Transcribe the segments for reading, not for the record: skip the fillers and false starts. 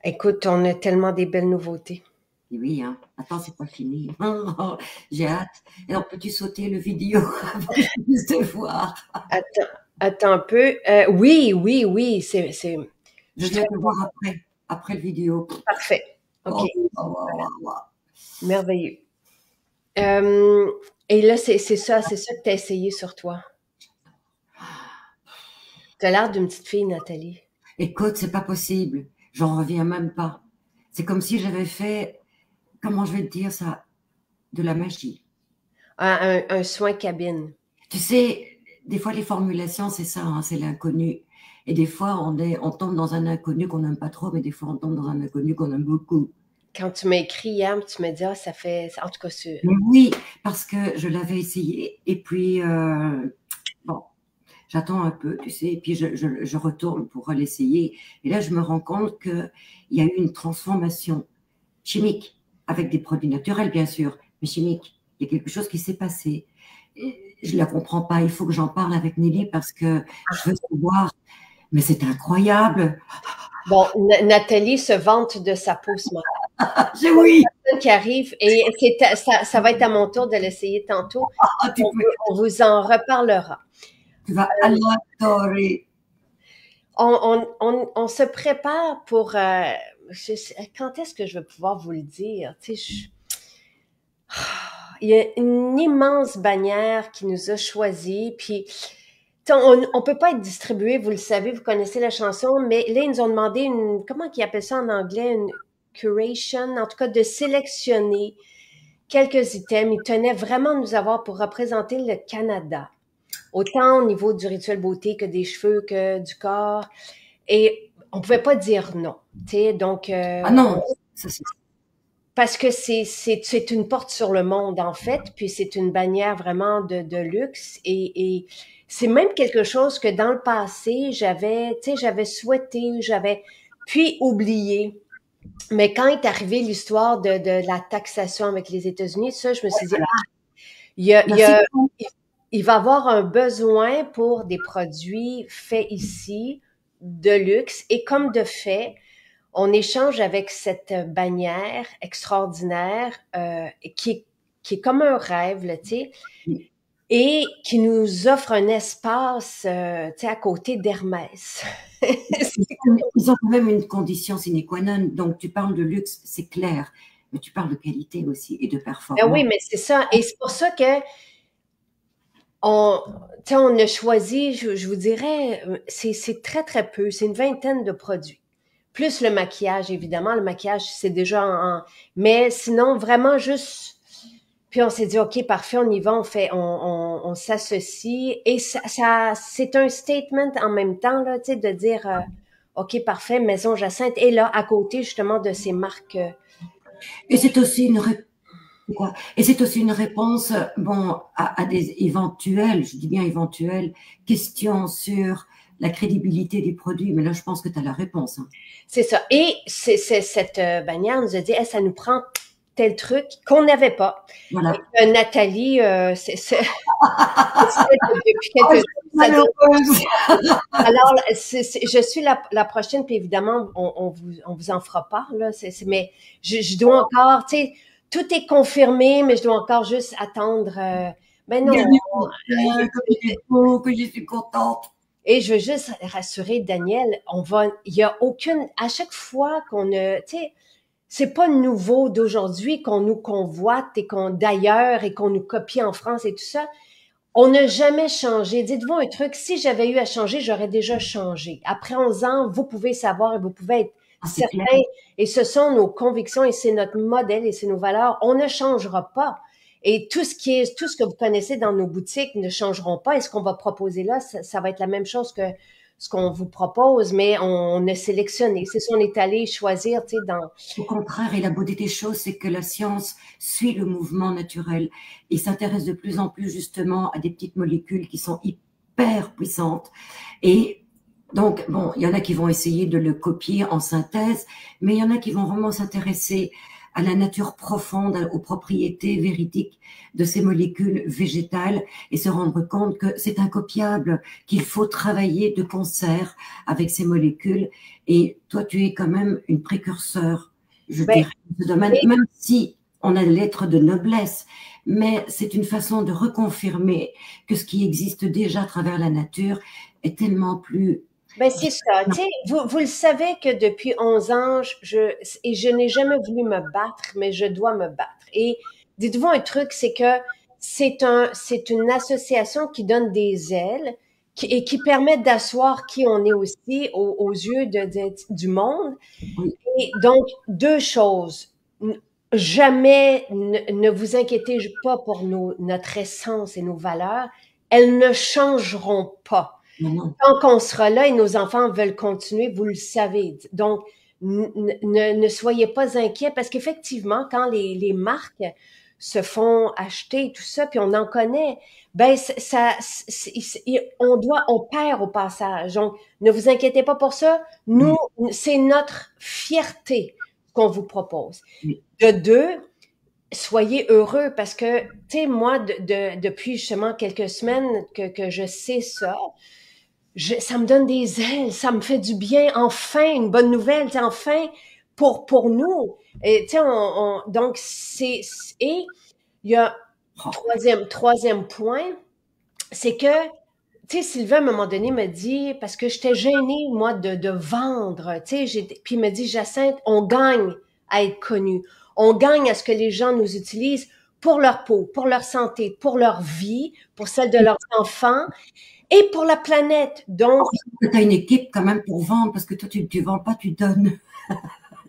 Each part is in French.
Écoute, on a tellement des belles nouveautés. Et oui, hein. Attends, c'est pas fini. J'ai hâte. Alors, peux-tu sauter le vidéo avant que je puisse te voir? Attends un peu. Oui, oui, oui, c'est Je je suis viens très te voir après le vidéo. parfait. OK, Oh, oh, oh, oh, oh. merveilleux. Euh, et là, c'est ça que tu as essayé sur toi. Tu as l'air d'une petite fille, Nathalie. Écoute, c'est pas possible. J'en reviens même pas. C'est comme si j'avais fait, comment je vais te dire ça, de la magie. Un soin cabine. Tu sais, des fois les formulations, c'est ça, hein, c'est l'inconnu. Et des fois, on tombe dans un inconnu qu'on n'aime pas trop, mais des fois, on tombe dans un inconnu qu'on aime beaucoup. Quand tu m'as écrit hier, tu m'as dit, ah, ça fait, en tout cas, Mais oui, parce que je l'avais essayé, et puis, bon, j'attends un peu, tu sais, et puis je retourne pour l'essayer. Et là, je me rends compte qu'il y a eu une transformation chimique, avec des produits naturels, bien sûr, mais chimique. Il y a quelque chose qui s'est passé. Et je ne la comprends pas. Il faut que j'en parle avec Nelly parce que je veux savoir. Mais c'est incroyable. bon, Nathalie se vante de sa peau ce matin. Oui, Qui arrive et ça va être à mon tour de l'essayer tantôt. ah, On vous en reparlera. tu vas adorer. On se prépare pour... quand est-ce que je vais pouvoir vous le dire? Tu sais, il y a une immense bannière qui nous a choisis, puis on peut pas être distribué, vous le savez, vous connaissez la chanson, mais là, ils nous ont demandé comment ils appellent ça en anglais, une curation, en tout cas de sélectionner quelques items. Ils tenaient vraiment à nous avoir pour représenter le Canada, autant au niveau du rituel beauté que des cheveux, que du corps. Et on pouvait pas dire non. Donc, Ah non, ça c'est parce que c'est une porte sur le monde, en fait, puis c'est une bannière vraiment de luxe. Et c'est même quelque chose que dans le passé, j'avais souhaité, j'avais puis oublié. Mais quand est arrivée l'histoire de la taxation avec les États-Unis, ça, je me suis dit, voilà. il y a, il y Merci a, beaucoup. il va y avoir un besoin pour des produits faits ici, de luxe, et comme de fait, on échange avec cette bannière extraordinaire qui est comme un rêve, là, tu sais, et qui nous offre un espace, tu sais, à côté d'Hermès. Ils ont quand même une condition sine qua non. Donc, tu parles de luxe, c'est clair, mais tu parles de qualité aussi et de Ben oui, performance. mais c'est ça. Et c'est pour ça que on, tu sais, on a choisi, je vous dirais, c'est très, très peu. C'est une vingtaine de produits. Plus le maquillage, évidemment. Le maquillage, c'est déjà mais sinon, vraiment juste. Puis on s'est dit, OK, parfait, on y va, on s'associe. Et c'est un statement en même temps, là, tu sais, de dire, OK, parfait, Maison Jacinthe est là, à côté, justement, de ces marques. Et c'est aussi une Et c'est aussi une réponse, bon, à des éventuelles, je dis bien éventuelles, questions sur la crédibilité des produits. Mais là, je pense que tu as la réponse, hein. C'est ça. Et cette bannière nous a dit, ça nous prend tel truc qu'on n'avait pas. Et Voilà. Nathalie, depuis Oh, je quelques suis ça doit- malheureuse. alors, je suis la prochaine, puis évidemment, on vous en fera part, là. Mais je dois encore, tu sais, tout est confirmé, mais je dois encore juste attendre. Ben non. Bienvenue pour bien, comme il est beau, que je suis contente. Et je veux juste rassurer Daniel, il y a aucune, à chaque fois qu'on a, tu sais, c'est pas nouveau d'aujourd'hui qu'on nous convoite et d'ailleurs et qu'on nous copie en France et tout ça. On n'a jamais changé. Dites-vous un truc, si j'avais eu à changer, j'aurais déjà changé. Après 11 ans, vous pouvez savoir et vous pouvez être Ah, c'est clair. certain, et ce sont nos convictions et c'est notre modèle et c'est nos valeurs. On ne changera pas. Et tout ce que vous connaissez dans nos boutiques ne changeront pas. Et ce qu'on va proposer là, ça va être la même chose que ce qu'on vous propose, mais on a sélectionné. C'est ça, on est allé choisir, tu sais, dans... Au contraire, et la beauté des choses, c'est que la science suit le mouvement naturel et s'intéresse de plus en plus justement à des petites molécules qui sont hyper puissantes. Et donc, bon, il y en a qui vont essayer de le copier en synthèse, mais il y en a qui vont vraiment s'intéresser à la nature profonde, aux propriétés véridiques de ces molécules végétales et se rendre compte que c'est incopiable, qu'il faut travailler de concert avec ces molécules. Et toi, tu es quand même une précurseur, je Ben, dirais, de ce domaine, même si on a des lettres de noblesse, mais c'est une façon de reconfirmer que ce qui existe déjà à travers la nature est tellement plus... ben c'est ça. Tu sais, vous le savez que depuis 11 ans, et je n'ai jamais voulu me battre, mais je dois me battre. Et dites-vous un truc, c'est que c'est une association qui donne des ailes et qui permet d'asseoir qui on est aussi aux yeux du monde. Oui, Et donc, deux choses. Jamais ne vous inquiétez pas pour notre essence et nos valeurs. Elles ne changeront pas. non, non. Tant qu'on sera là et nos enfants veulent continuer, vous le savez. Donc, ne soyez pas inquiets parce qu'effectivement, quand les marques se font acheter et tout ça, puis on en connaît, ben on perd au passage. Donc, ne vous inquiétez pas pour ça. Nous, c'est notre fierté qu'on vous propose. Oui. De deux, soyez heureux parce que, tu sais, moi, depuis justement quelques semaines que je sais ça, ça me donne des ailes, ça me fait du bien. Enfin, une bonne nouvelle, enfin, pour nous. Et, tu sais, donc, et il y a troisième point, c'est que, tu sais, Sylvain, à un moment donné, me dit, parce que j'étais gênée, moi, de vendre, tu sais, puis il me dit, Jacinthe, on gagne à être connu. On gagne à ce que les gens nous utilisent pour leur peau, pour leur santé, pour leur vie, pour celle de leurs enfants et pour la planète. Donc, tu as une équipe quand même pour vendre, parce que toi, tu ne vends pas, tu donnes.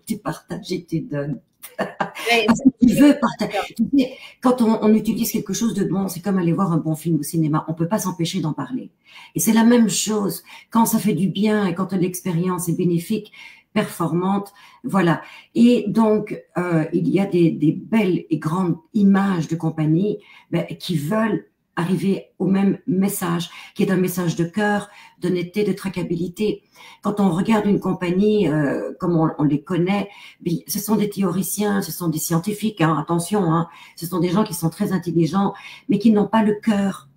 Tu partages et tu donnes. Parce que tu veux partager. Tu sais, quand on utilise quelque chose de bon, c'est comme aller voir un bon film au cinéma. On peut pas s'empêcher d'en parler. Et c'est la même chose quand ça fait du bien et quand l'expérience est bénéfique, performante. Voilà. Et donc, il y a des belles et grandes images de compagnies qui veulent arriver au même message, qui est un message de cœur, d'honnêteté, de traquabilité. Quand on regarde une compagnie comme on les connaît, ce sont des théoriciens, ce sont des scientifiques, hein, attention, hein, ce sont des gens qui sont très intelligents, mais qui n'ont pas le cœur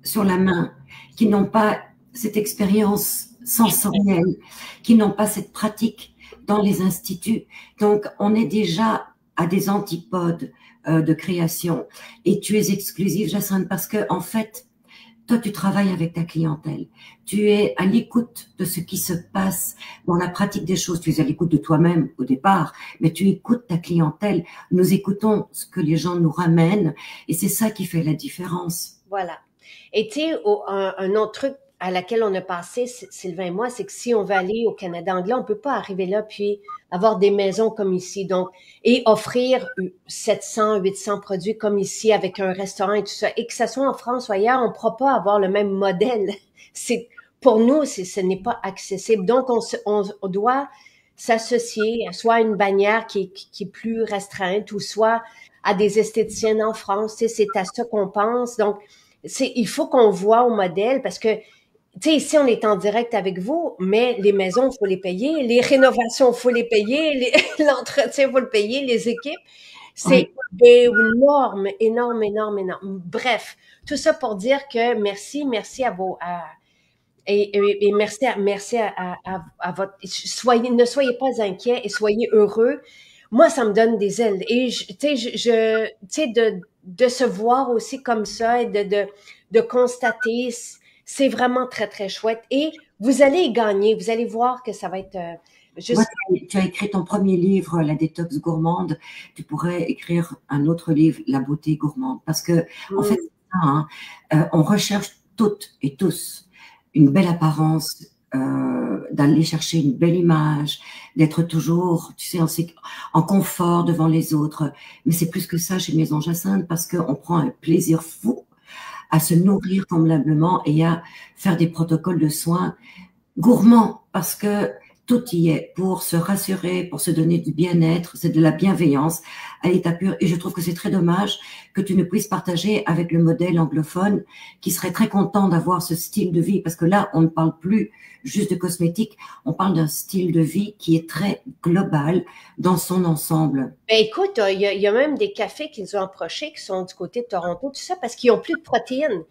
sur la main, qui n'ont pas cette expérience sensorielle, qui n'ont pas cette pratique dans les instituts. Donc, on est déjà à des antipodes de création. Et tu es exclusive, Jacinthe, parce que en fait, toi, tu travailles avec ta clientèle. Tu es à l'écoute de ce qui se passe dans la pratique des choses. Tu es à l'écoute de toi-même au départ, mais tu écoutes ta clientèle. Nous écoutons ce que les gens nous ramènent et c'est ça qui fait la différence. Voilà. Et tu sais, un autre truc à laquelle on a passé, Sylvain et moi, c'est que si on veut aller au Canada anglais, on peut pas arriver là puis avoir des maisons comme ici. Donc, et offrir 700, 800 produits comme ici avec un restaurant et tout ça. Et que ça soit en France ou ailleurs, on ne pourra pas avoir le même modèle. Pour nous, ce n'est pas accessible. Donc, on doit s'associer soit à une bannière qui est plus restreinte ou soit à des esthéticiennes en France. Tu sais, c'est à ça qu'on pense. Donc, il faut qu'on voit au modèle parce que tu sais, ici, on est en direct avec vous, mais les maisons, il faut les payer, les rénovations, il faut les payer, l'entretien, il faut le payer, les équipes. C'est énorme, énorme, énorme, énorme. Bref, tout ça pour dire que merci à et merci à votre, ne soyez pas inquiets et soyez heureux. Moi, ça me donne des ailes. Et tu sais, de se voir aussi comme ça et de constater, c'est vraiment très, très chouette. Et vous allez y gagner. Vous allez voir que ça va être juste... Ouais, tu as écrit ton premier livre, La détox gourmande. Tu pourrais écrire un autre livre, La beauté gourmande. Parce que, en fait, hein, on recherche toutes et tous une belle apparence, d'aller chercher une belle image, d'être toujours, tu sais, en confort devant les autres. Mais c'est plus que ça chez Maison Jacinthe parce qu'on prend un plaisir fou à se nourrir convenablement et à faire des protocoles de soins gourmands parce que tout y est pour se rassurer, pour se donner du bien-être, c'est de la bienveillance à l'état pur. Et je trouve que c'est très dommage que tu ne puisses partager avec le modèle anglophone qui serait très content d'avoir ce style de vie. Parce que là, on ne parle plus juste de cosmétiques, on parle d'un style de vie qui est très global dans son ensemble. Ben écoute, il y a même des cafés qu'ils ont approchés qui sont du côté de Toronto, tout ça, parce qu'ils ont plus de protéines.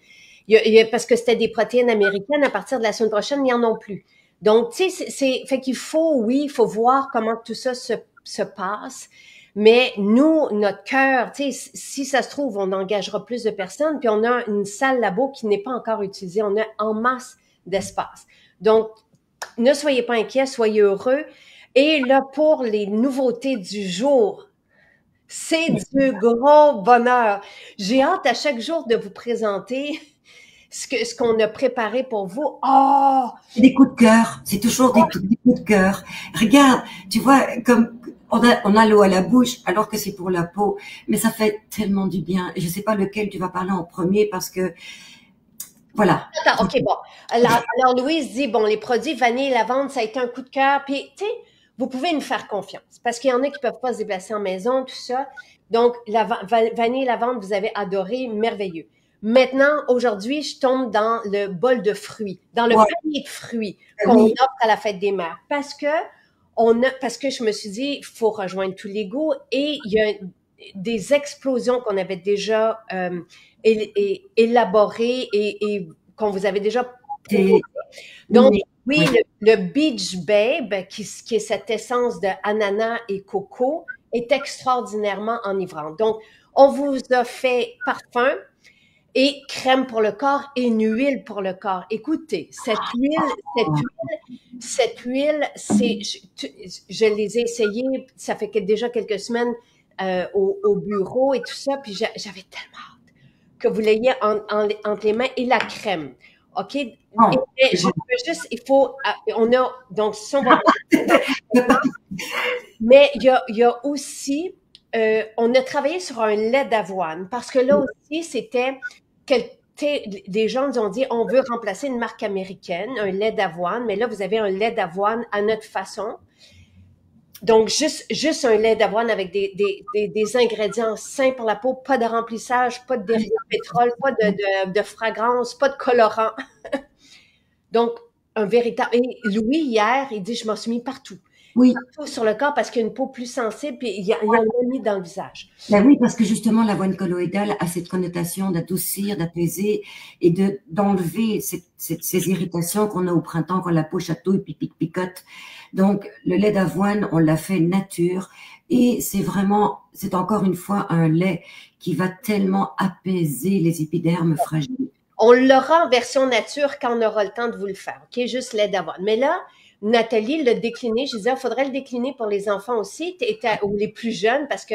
Parce que c'était des protéines américaines, à partir de la semaine prochaine, ils n'en ont plus. Donc, tu sais, fait qu'il faut, oui, il faut voir comment tout ça se passe. Mais nous, notre cœur, tu sais, si ça se trouve, on engagera plus de personnes, puis on a une salle labo qui n'est pas encore utilisée. On a en masse d'espace. Donc, ne soyez pas inquiets, soyez heureux. Et là, pour les nouveautés du jour, c'est du gros bonheur. J'ai hâte à chaque jour de vous présenter ce qu'on a préparé pour vous. Oh! Des coups de cœur, c'est toujours des coups de cœur. Regarde, tu vois, comme on a l'eau à la bouche alors que c'est pour la peau, mais ça fait tellement du bien. Et je sais pas lequel tu vas parler en premier parce que, voilà. Attends, OK, bon. Alors, Louise dit, bon, les produits vanille et lavande, ça a été un coup de cœur. Puis, tu sais, vous pouvez nous faire confiance parce qu'il y en a qui peuvent pas se déplacer en maison, tout ça. Donc, la vanille et lavande, vous avez adoré, merveilleux. Maintenant, aujourd'hui, je tombe dans le bol de fruits, dans le panier de fruits qu'on offre à la fête des mères. Parce que je me suis dit, il faut rejoindre tous les goûts et il y a des explosions qu'on avait déjà élaborées et qu'on vous avait déjà proposées. Donc, oui, le Beach Babe, qui est cette essence de ananas et coco, est extraordinairement enivrante. Donc, on vous a fait parfum et crème pour le corps et une huile pour le corps. Écoutez, cette huile, je les ai essayées, ça fait déjà quelques semaines au bureau et tout ça, puis j'avais tellement hâte que vous l'ayez entre les mains et la crème. OK? Il faut, on a, donc, si on va, mais il y a aussi, on a travaillé sur un lait d'avoine parce que là aussi, c'était des gens nous ont dit, on veut remplacer une marque américaine, un lait d'avoine, mais là, vous avez un lait d'avoine à notre façon. Donc, juste un lait d'avoine avec des ingrédients sains pour la peau, pas de remplissage, pas de dérivés de pétrole, pas de fragrance, pas de colorant. Donc, un véritable... Et Louis, hier, il dit, je m'en suis mis partout. Oui. Partout sur le corps parce qu'il y a une peau plus sensible, puis il en a mis dans le visage. Ben oui, parce que justement, l'avoine colloïdale a cette connotation d'adoucir, d'apaiser et d'enlever ces irritations qu'on a au printemps quand la peau chatouille, picote. Donc, le lait d'avoine, on l'a fait nature et c'est encore une fois un lait qui va tellement apaiser les épidermes fragiles. On l'aura en version nature quand on aura le temps de vous le faire, OK? Juste lait d'avoine. Mais là, Nathalie l'a décliné. Je disais, il faudrait le décliner pour les enfants aussi, ou les plus jeunes, parce que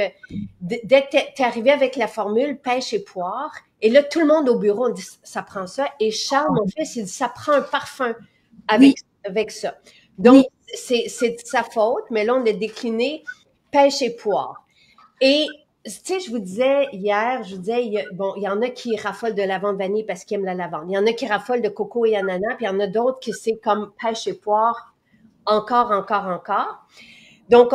dès que t'es arrivé avec la formule pêche et poire, et là, tout le monde au bureau, on dit, ça prend ça. Et Charles, mon fils, il dit, ça prend un parfum avec ça. Donc, c'est de sa faute, mais là, on a décliné pêche et poire. Et, tu sais, je vous disais hier, il y en a qui raffolent de lavande vanille parce qu'ils aiment la lavande. Il y en a qui raffolent de coco et ananas, puis il y en a d'autres qui c'est comme pêche et poire, encore. Donc,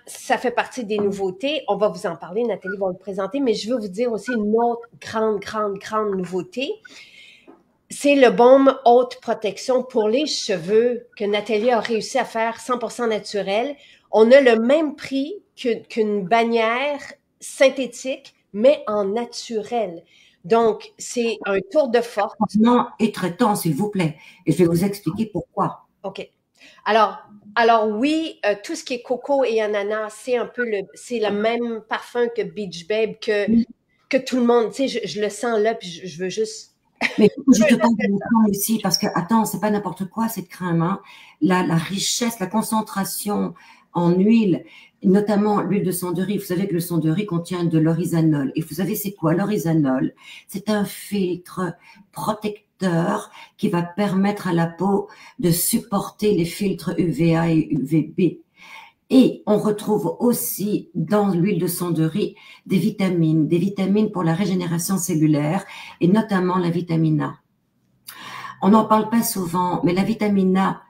ça fait partie des nouveautés. On va vous en parler, Nathalie va le présenter, mais je veux vous dire aussi une autre grande nouveauté. C'est le baume haute protection pour les cheveux que Nathalie a réussi à faire 100% naturel. On a le même prix qu'une bannière synthétique, mais en naturel. Donc, c'est un tour de force. Non, et traitant, s'il vous plaît. Et je vais vous expliquer pourquoi. OK. Alors oui, tout ce qui est coco et ananas, c'est le même parfum que Beach Babe, que tout le monde. Tu sais, je le sens là, puis je veux juste... Mais je te parle de la crème aussi, parce que, attends, c'est pas n'importe quoi cette crème, hein. La richesse, la concentration en huile, notamment l'huile de sang de riz. Vous savez que le sang de riz contient de l'oryzanol. Et vous savez c'est quoi l'oryzanol? C'est un filtre protecteur qui va permettre à la peau de supporter les filtres UVA et UVB. Et on retrouve aussi dans l'huile de sang de riz des vitamines pour la régénération cellulaire et notamment la vitamine A. On n'en parle pas souvent, mais la vitamine A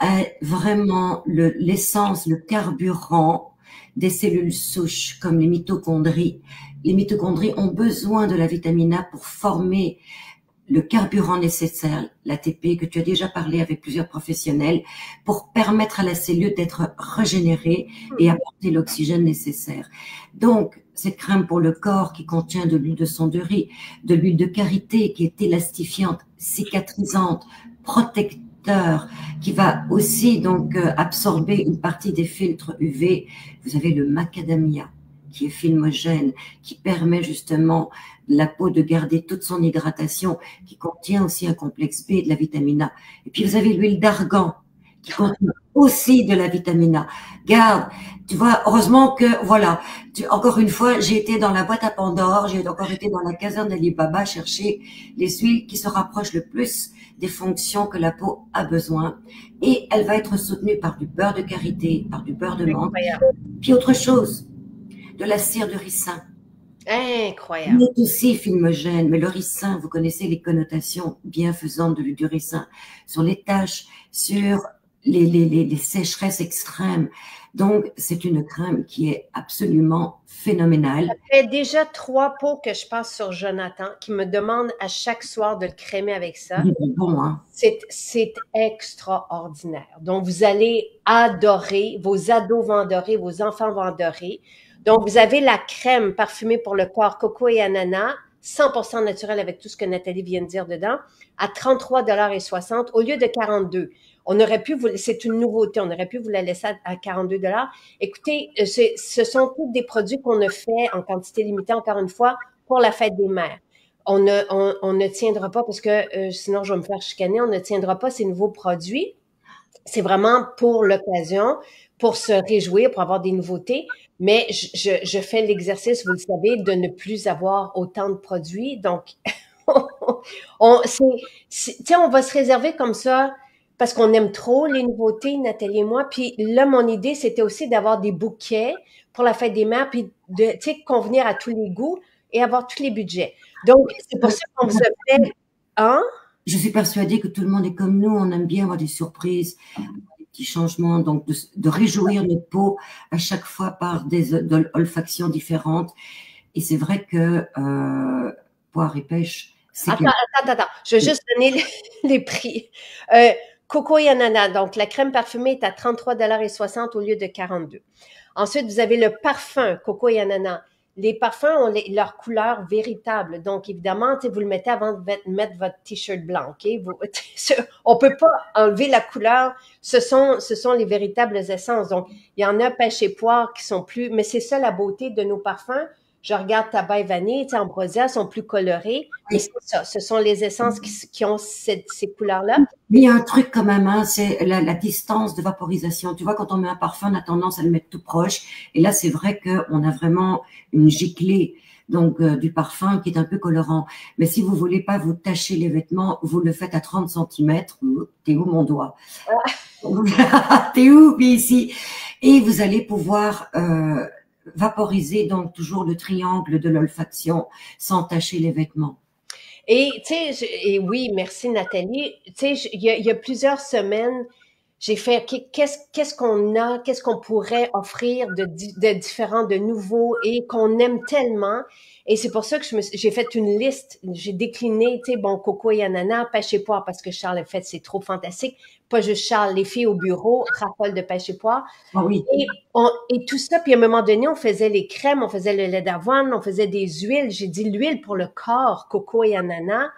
est vraiment l'essence, le carburant des cellules souches comme les mitochondries. Les mitochondries ont besoin de la vitamine A pour former le carburant nécessaire, l'ATP, que tu as déjà parlé avec plusieurs professionnels, pour permettre à la cellule d'être régénérée et apporter l'oxygène nécessaire. Donc, cette crème pour le corps qui contient de l'huile de sang de riz, de l'huile de karité qui est élastifiante, cicatrisante, protecteur, qui va aussi donc absorber une partie des filtres UV. Vous avez le macadamia qui est filmogène, qui permet justement la peau de garder toute son hydratation, qui contient aussi un complexe B et de la vitamine A. Et puis vous avez l'huile d'argan, qui contient aussi de la vitamine A. Garde, tu vois, heureusement que, voilà, encore une fois, j'ai été dans la boîte à Pandore, j'ai encore été dans la caserne d'Ali Baba chercher les huiles qui se rapprochent le plus des fonctions que la peau a besoin. Et elle va être soutenue par du beurre de karité, par du beurre de menthe. Puis autre chose, de la cire de ricin. Incroyable. Il est aussi filmogène, mais le ricin, vous connaissez les connotations bienfaisantes de l'huile du ricin sur les taches, sur les sécheresses extrêmes. Donc, c'est une crème qui est absolument phénoménale. Ça fait déjà 3 pots que je passe sur Jonathan, qui me demande à chaque soir de le crémer avec ça. Bon, hein? C'est extraordinaire. Donc, vous allez adorer, vos ados vont adorer, vos enfants vont adorer. Donc, vous avez la crème parfumée pour le corps coco et ananas, 100% naturel avec tout ce que Nathalie vient de dire dedans, à 33,60 $ au lieu de 42. On aurait pu c'est une nouveauté, on aurait pu vous la laisser à 42 $. Écoutez, ce sont tous des produits qu'on a fait en quantité limitée, encore une fois, pour la fête des mères. On ne tiendra pas, parce que sinon je vais me faire chicaner, on ne tiendra pas ces nouveaux produits. C'est vraiment pour l'occasion, pour se réjouir, pour avoir des nouveautés. Mais je fais l'exercice, vous le savez, de ne plus avoir autant de produits. Donc, on va se réserver comme ça parce qu'on aime trop les nouveautés, Nathalie et moi. Puis là, mon idée, c'était aussi d'avoir des bouquets pour la fête des mères, puis de, convenir à tous les goûts et avoir tous les budgets. Donc, c'est pour ça qu'on vous a fait, hein? Je suis persuadée que tout le monde est comme nous, on aime bien avoir des surprises, des petits changements, donc de réjouir notre peau à chaque fois par des olfactions différentes. Et c'est vrai que Poire et Pêche, c'est... Attends. Je vais juste donner les prix. Coco et ananas, donc la crème parfumée est à 33,60 $ au lieu de 42. Ensuite, vous avez le parfum Coco et ananas. Les parfums ont leur couleur véritable. Donc, évidemment, vous le mettez avant de mettre votre t-shirt blanc. Okay? On peut pas enlever la couleur. Ce sont les véritables essences. Donc, il y en a pêche et poire qui sont plus... Mais c'est ça la beauté de nos parfums. Je regarde tabac et vanille, ambrosia, sont plus colorés. Mais c'est ça, ce sont les essences qui ont ces couleurs-là. Mais il y a un truc quand même, hein, c'est la distance de vaporisation. Tu vois, quand on met un parfum, on a tendance à le mettre tout proche. Et là, c'est vrai qu'on a vraiment une giclée donc du parfum qui est un peu colorant. Mais si vous voulez pas vous tacher les vêtements, vous le faites à 30 cm. T'es où mon doigt? T'es où? Puis ici. Et vous allez pouvoir... vaporiser donc toujours le triangle de l'olfaction sans tacher les vêtements. Et tu sais, et oui, merci Nathalie. Tu sais, il y a plusieurs semaines, j'ai fait qu'est-ce qu'on a, qu'est-ce qu'on pourrait offrir de différent, de nouveau et qu'on aime tellement. Et c'est pour ça que j'ai fait une liste, j'ai décliné, tu sais, bon, coco et ananas, pêche et poire, parce que Charles a fait, c'est trop fantastique. Pas juste Charles, les filles au bureau, raffolent de pêche et poire. Ah oui. Et tout ça, puis à un moment donné, on faisait les crèmes, on faisait le lait d'avoine, on faisait des huiles. J'ai dit l'huile pour le corps, coco et ananas.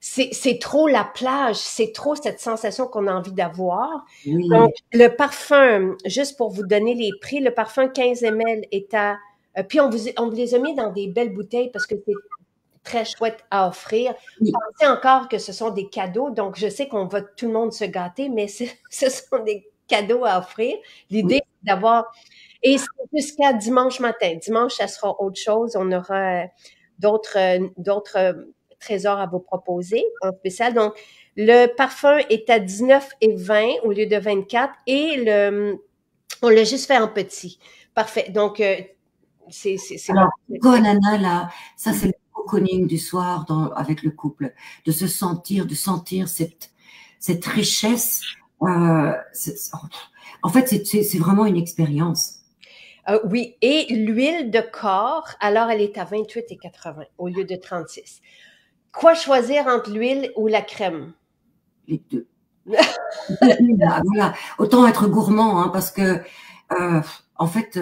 C'est trop la plage, c'est trop cette sensation qu'on a envie d'avoir. Oui. Donc, le parfum, juste pour vous donner les prix, le parfum 15 ml est à... puis on vous les a mis dans des belles bouteilles parce que c'est très chouette à offrir. Oui. Pensez encore que ce sont des cadeaux, donc je sais qu'on va tout le monde se gâter, mais ce sont des cadeaux à offrir. L'idée, c'est d'avoir... Et c'est jusqu'à dimanche matin. Dimanche, ça sera autre chose. On aura d'autres trésors à vous proposer en spécial. Donc, le parfum est à 19,20 au lieu de 24 et on l'a juste fait en petit. Parfait. Donc, c'est alors, coco ananas, là, ça c'est le cocooning du soir avec le couple, de sentir cette richesse En fait, c'est vraiment une expérience. Oui, et l'huile de corps, alors elle est à 28,80 au lieu de 36. Quoi choisir entre l'huile ou la crème? Les deux. Voilà. Autant être gourmand, hein, parce que en fait,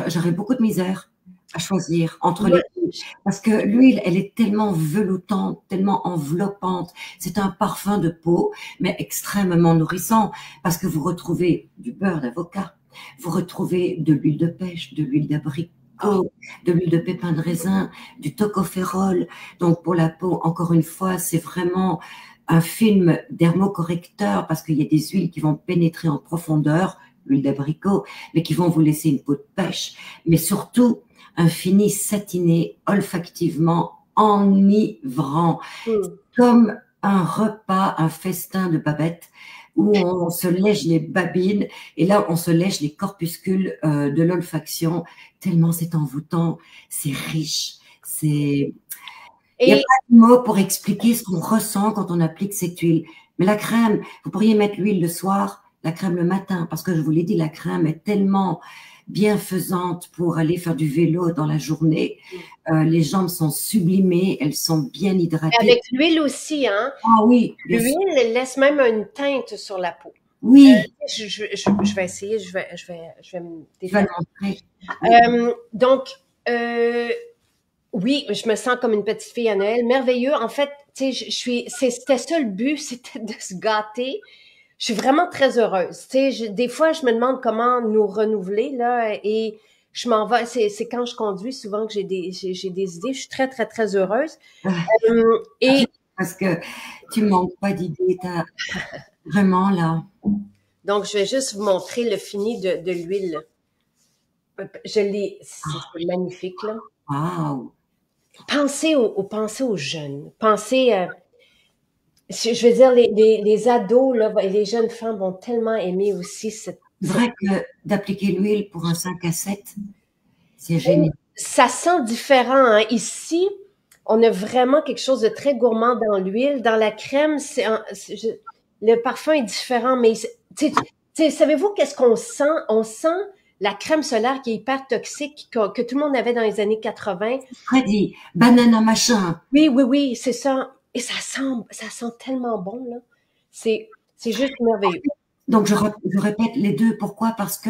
j'aurais beaucoup de misère à choisir entre Ouais. les deux. Parce que l'huile, elle est tellement veloutante, tellement enveloppante. C'est un parfum de peau, mais extrêmement nourrissant, parce que vous retrouvez du beurre d'avocat, vous retrouvez de l'huile de pêche, de l'huile d'abricot, de l'huile de pépins de raisin, du tocopherol. Donc pour la peau, encore une fois, c'est vraiment un film dermocorrecteur, parce qu'il y a des huiles qui vont pénétrer en profondeur, l'huile d'abricot, mais qui vont vous laisser une peau de pêche, mais surtout un fini satiné, olfactivement enivrant, comme un repas, un festin de Babette, où on se lèche les babines, et là on se lèche les corpuscules de l'olfaction, tellement c'est envoûtant, c'est riche, c'est... Il n'y a pas de mots pour expliquer ce qu'on ressent quand on applique cette huile. Mais la crème, vous pourriez mettre l'huile le soir, la crème le matin, parce que je vous l'ai dit, la crème est tellement bienfaisante pour aller faire du vélo dans la journée. Les jambes sont sublimées, elles sont bien hydratées. Avec l'huile aussi, hein? Ah oui. L'huile laisse même une teinte sur la peau. Oui. Je vais essayer, je vais me défaire. Tu vas le montrer. Donc, oui, je me sens comme une petite fille à Noël. Merveilleux. En fait, tu sais, c'était ça le but, c'était de se gâter. Je suis vraiment très heureuse. Tu sais, des fois, je me demande comment nous renouveler, là, et je m'en vais. C'est quand je conduis souvent que j'ai des idées. Je suis très, très, très heureuse. Et parce que tu manques pas d'idées, t'as vraiment là. Donc, je vais juste vous montrer le fini de l'huile. Je l'ai, c'est magnifique, là. Wow. Pensez aux jeunes. Pensez, je veux dire, les ados, là, et les jeunes femmes vont tellement aimer aussi cette... C'est vrai que d'appliquer l'huile pour un 5 à 7, c'est génial. Ça sent différent, hein. Ici, on a vraiment quelque chose de très gourmand dans l'huile. Dans la crème, le parfum est différent, mais savez-vous qu'est-ce qu'on sent? On sent la crème solaire qui est hyper toxique, que tout le monde avait dans les années 80. Freddy, banana machin. Oui, c'est ça. Et ça sent tellement bon, là. C'est juste merveilleux. Donc, je répète les deux. Pourquoi? Parce que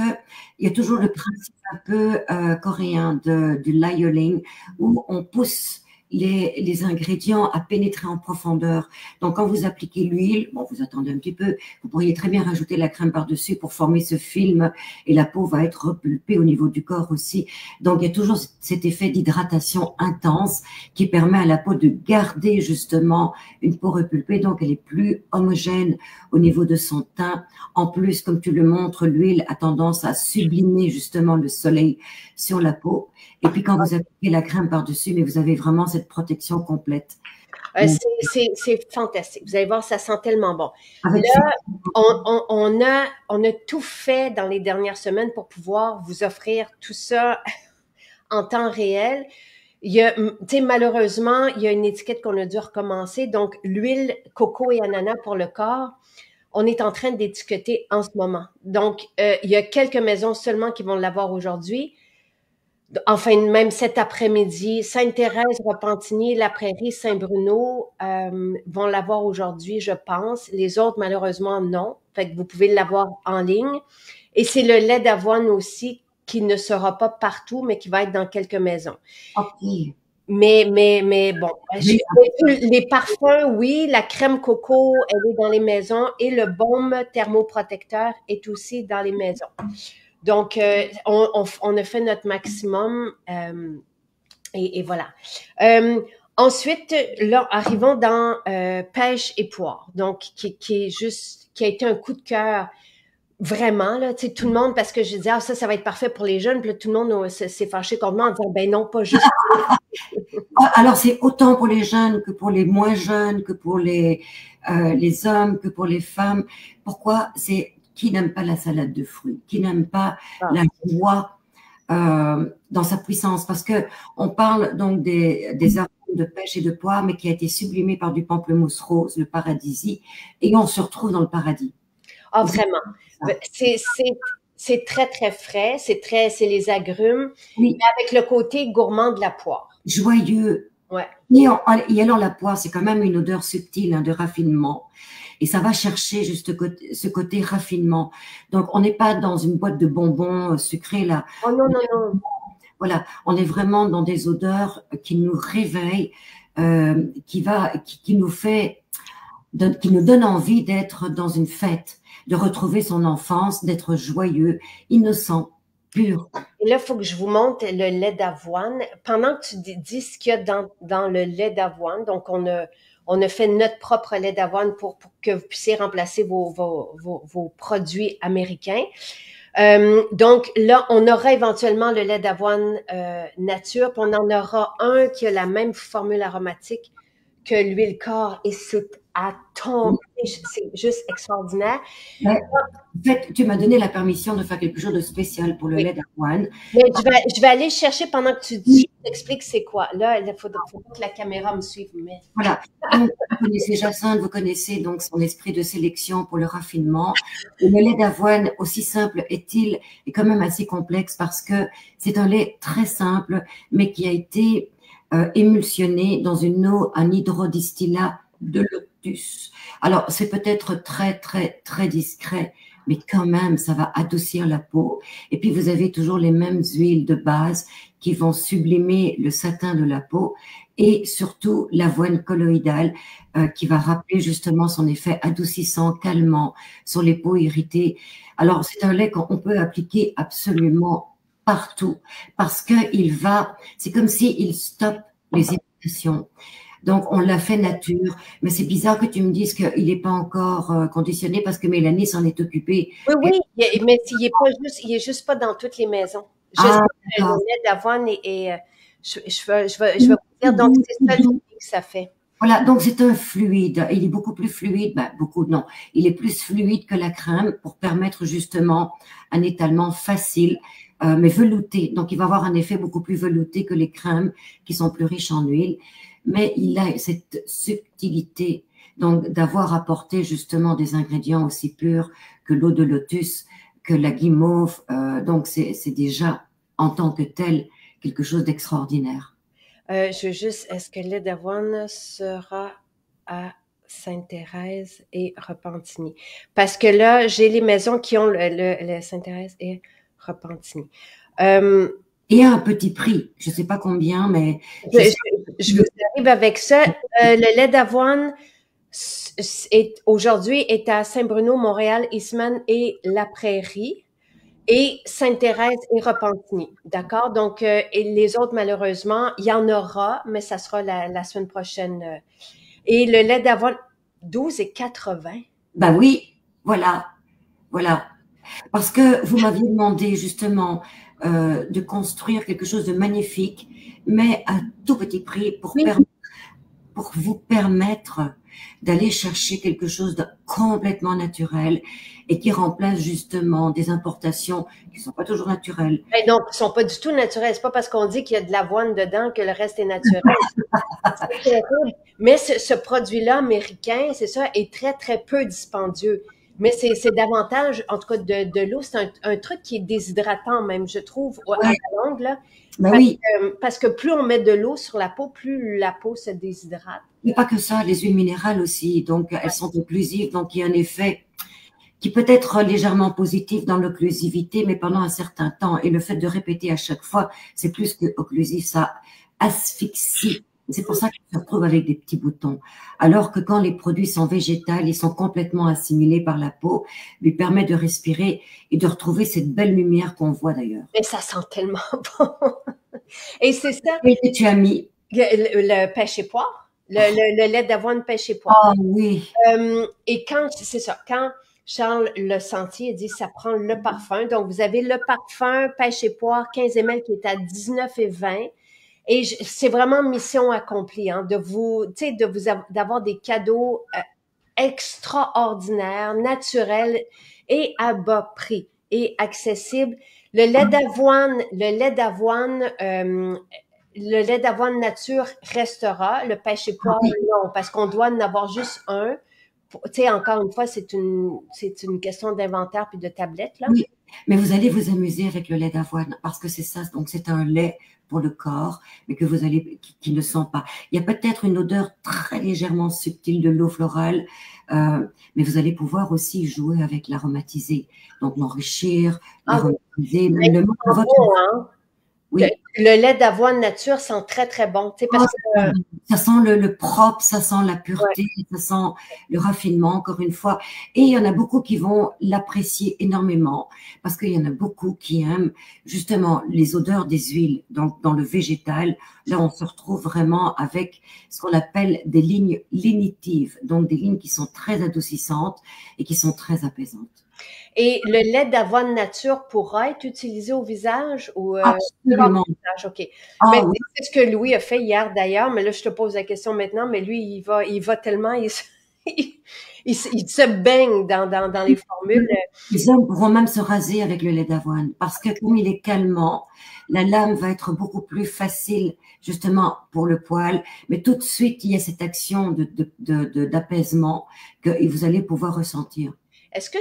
il y a toujours le principe un peu coréen du layering, où on pousse les ingrédients à pénétrer en profondeur. Donc, quand vous appliquez l'huile, bon, vous attendez un petit peu, vous pourriez très bien rajouter la crème par-dessus pour former ce film, et la peau va être repulpée au niveau du corps aussi. Donc, il y a toujours cet effet d'hydratation intense qui permet à la peau de garder justement une peau repulpée, donc elle est plus homogène au niveau de son teint. En plus, comme tu le montres, l'huile a tendance à sublimer justement le soleil sur la peau. Et puis quand vous appliquez la crème par-dessus, mais vous avez vraiment cette protection complète. C'est fantastique. Vous allez voir, ça sent tellement bon. Là, on a tout fait dans les dernières semaines pour pouvoir vous offrir tout ça en temps réel. Malheureusement, il y a une étiquette qu'on a dû recommencer. Donc, l'huile coco et ananas pour le corps, on est en train d'étiqueter en ce moment. Donc, il y a quelques maisons seulement qui vont l'avoir aujourd'hui. Enfin, même cet après-midi, Sainte-Thérèse, Repentigny, La Prairie, Saint-Bruno vont l'avoir aujourd'hui, je pense. Les autres, malheureusement, non. Fait que vous pouvez l'avoir en ligne. Et c'est le lait d'avoine aussi qui ne sera pas partout, mais qui va être dans quelques maisons. Okay. Mais bon, les parfums, oui, la crème coco, elle est dans les maisons et le baume thermoprotecteur est aussi dans les maisons. Donc, on a fait notre maximum et voilà. Ensuite, là, arrivons dans pêche et poire, donc qui a été un coup de cœur. Vraiment, là, tu sais, tout le monde, parce que je disais, ah, ça va être parfait pour les jeunes, puis là, tout le monde s'est fâché contre moi en disant, ben non, pas juste. Alors, c'est autant pour les jeunes que pour les moins jeunes, que pour les hommes, que pour les femmes. Pourquoi? C'est qui n'aime pas la salade de fruits, qui n'aime pas la joie dans sa puissance, parce que on parle donc des arômes de pêche et de poire, mais qui a été sublimé par du pamplemousse rose, le paradisi, et on se retrouve dans le paradis. Ah, Et c'est vraiment. ça. C'est, c'est, c'est très, très frais. C'est les agrumes, Oui, mais avec le côté gourmand de la poire. joyeux. Ouais. Et alors la poire, c'est quand même une odeur subtile, hein, de raffinement. Et ça va chercher juste ce côté raffinement. Donc, on n'est pas dans une boîte de bonbons sucrés, là. Oh non, non, non. Voilà, on est vraiment dans des odeurs qui nous réveillent, qui nous fait, qui nous donne envie d'être dans une fête, de retrouver son enfance, d'être joyeux, innocent, pur. Et là, il faut que je vous montre le lait d'avoine. Pendant que tu dis ce qu'il y a dans le lait d'avoine, donc on a fait notre propre lait d'avoine pour que vous puissiez remplacer vos produits américains. Donc là, on aura éventuellement le lait d'avoine nature, puis on en aura un qui a la même formule aromatique que l'huile corps et c'est à tomber, c'est juste extraordinaire. Mais, en fait, tu m'as donné la permission de faire quelque chose de spécial pour le Oui. lait d'avoine. Mais je vais aller chercher pendant que je Oui, t'explique c'est quoi. Là, faut pas que la caméra me suive, mais voilà. Donc, vous connaissez Jacinthe, vous connaissez donc son esprit de sélection pour le raffinement. Et le lait d'avoine, aussi simple est-il, est quand même assez complexe parce que c'est un lait très simple, mais qui a été émulsionné dans une eau, un hydrodistillat de lotus. Alors, c'est peut-être très, très, très discret, mais quand même, ça va adoucir la peau. Et puis, vous avez toujours les mêmes huiles de base qui vont sublimer le satin de la peau et surtout l'avoine colloïdale qui va rappeler justement son effet adoucissant, calmant sur les peaux irritées. Alors, c'est un lait qu'on peut appliquer absolument partout parce c'est comme s'il stoppe les irritations. Donc, on l'a fait nature, mais c'est bizarre que tu me dises qu'il n'est pas encore conditionné parce que Mélanie s'en est occupée. oui, oui, mais il est juste pas dans toutes les maisons. Je sais Ah, que le d'accord. lait d'avoine je vais vous dire, donc c'est ça l'idée que ça fait. Voilà, donc c'est un fluide. Il est beaucoup plus fluide, beaucoup non. Il est plus fluide que la crème pour permettre justement un étalement facile, mais velouté. Donc il va avoir un effet beaucoup plus velouté que les crèmes qui sont plus riches en huile. Mais il a cette subtilité, donc d'avoir apporté justement des ingrédients aussi purs que l'eau de lotus, que la guimauve. Donc c'est déjà en tant que tel quelque chose d'extraordinaire. Je veux juste, est-ce que le lait d'avoine sera à Sainte-Thérèse et Repentigny? Parce que là, j'ai les maisons qui ont le Sainte-Thérèse et Repentigny. Euh, Et à un petit prix, je ne sais pas combien, mais je je, sais. je vous arrive avec ça. Le lait d'avoine aujourd'hui est à Saint-Bruno, Montréal, Eastman et La Prairie. Et Sainte-Thérèse et Repentigny, d'accord? Donc, et les autres, malheureusement, il y en aura, mais ça sera la semaine prochaine. Et le lait d'avoine, 12,80. Bah oui, voilà, voilà. Parce que vous m'aviez demandé justement de construire quelque chose de magnifique, mais à tout petit prix Oui, pour vous permettre d'aller chercher quelque chose de complètement naturel et qui remplace justement des importations qui sont pas toujours naturelles. ben non, ils sont pas du tout naturels. C'est pas parce qu'on dit qu'il y a de l'avoine dedans que le reste est naturel. C'est terrible. Mais ce produit-là américain, c'est ça, est très, très peu dispendieux. Mais c'est davantage, en tout cas, de l'eau. C'est un truc qui est déshydratant même, je trouve, à Ouais, la longue, là. bah oui, Parce que plus on met de l'eau sur la peau, plus la peau se déshydrate. mais pas que ça, les huiles minérales aussi, donc elles sont occlusives, donc il y a un effet qui peut être légèrement positif dans l'occlusivité, mais pendant un certain temps. Et le fait de répéter à chaque fois, c'est plus que occlusif, ça asphyxie. C'est pour ça qu'on se retrouve avec des petits boutons. Alors que quand les produits sont végétaux, ils sont complètement assimilés par la peau, lui permet de respirer et de retrouver cette belle lumière qu'on voit d'ailleurs. Mais ça sent tellement bon. Et c'est ça, Et que tu as mis. le pêche et poire, le lait d'avoine pêche et poire. Ah oui, Et c'est ça, quand Charles Le Sentier dit ça prend le parfum. Donc, vous avez le parfum pêche et poire 15 ml qui est à 19,20. Et c'est vraiment mission accomplie, hein, de vous, tu sais, d'avoir des cadeaux extraordinaires, naturels et à bas prix et accessibles. Le lait d'avoine nature restera, le pêche et poire non, parce qu'on doit en avoir juste un tu sais, encore une fois, c'est une question d'inventaire puis de tablette, là. Oui, mais vous allez vous amuser avec le lait d'avoine parce que c'est ça. Donc, c'est un lait pour le corps, mais que vous allez, qui ne sent pas. Il y a peut-être une odeur très légèrement subtile de l'eau florale, mais vous allez pouvoir aussi jouer avec l'aromatisé. Donc, l'enrichir, Ah oui, l'aromatiser, mais même le ça mettre dans sent votre, bon, hein? oui. Le lait d'avoine nature sent très, très bon, tu sais, Ah, parce que, ça sent le propre, ça sent la ouais. pureté, ça sent le raffinement, encore une fois. Et il y en a beaucoup qui vont l'apprécier énormément parce qu'il y en a beaucoup qui aiment justement les odeurs des huiles. Donc, dans le végétal, là, on se retrouve vraiment avec ce qu'on appelle des lignes lénitives, donc des lignes qui sont très adoucissantes et qui sont très apaisantes. Et le lait d'avoine nature pourra être utilisé au visage ou sur le Absolument. visage, OK. Mais Ah oui, c'est ce que Louis a fait hier d'ailleurs, mais là, je te pose la question maintenant, mais lui, il va tellement, il se baigne dans les formules. les hommes pourront même se raser avec le lait d'avoine parce que comme il est calmant, la lame va être beaucoup plus facile justement pour le poil. Mais tout de suite, il y a cette action d'apaisement que vous allez pouvoir ressentir. Est-ce que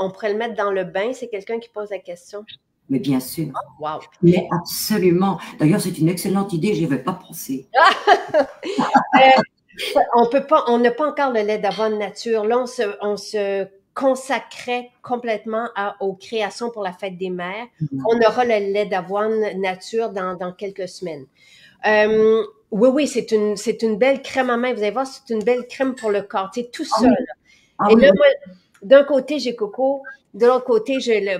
on pourrait le mettre dans le bain? C'est quelqu'un qui pose la question. Mais bien sûr, Wow. mais absolument. D'ailleurs, c'est une excellente idée, j'y avais pas pensé. On n'a pas encore le lait d'avoine nature. Là, on se consacrait complètement aux créations pour la fête des mères. On aura le lait d'avoine nature dans quelques semaines. Oui, oui, c'est une belle crème à main. Vous allez voir, c'est une belle crème pour le corps. Tu sais, tout Ah ça, oui, là. ah Et oui, là, oui. moi, d'un côté, j'ai coco. De l'autre côté, j'ai le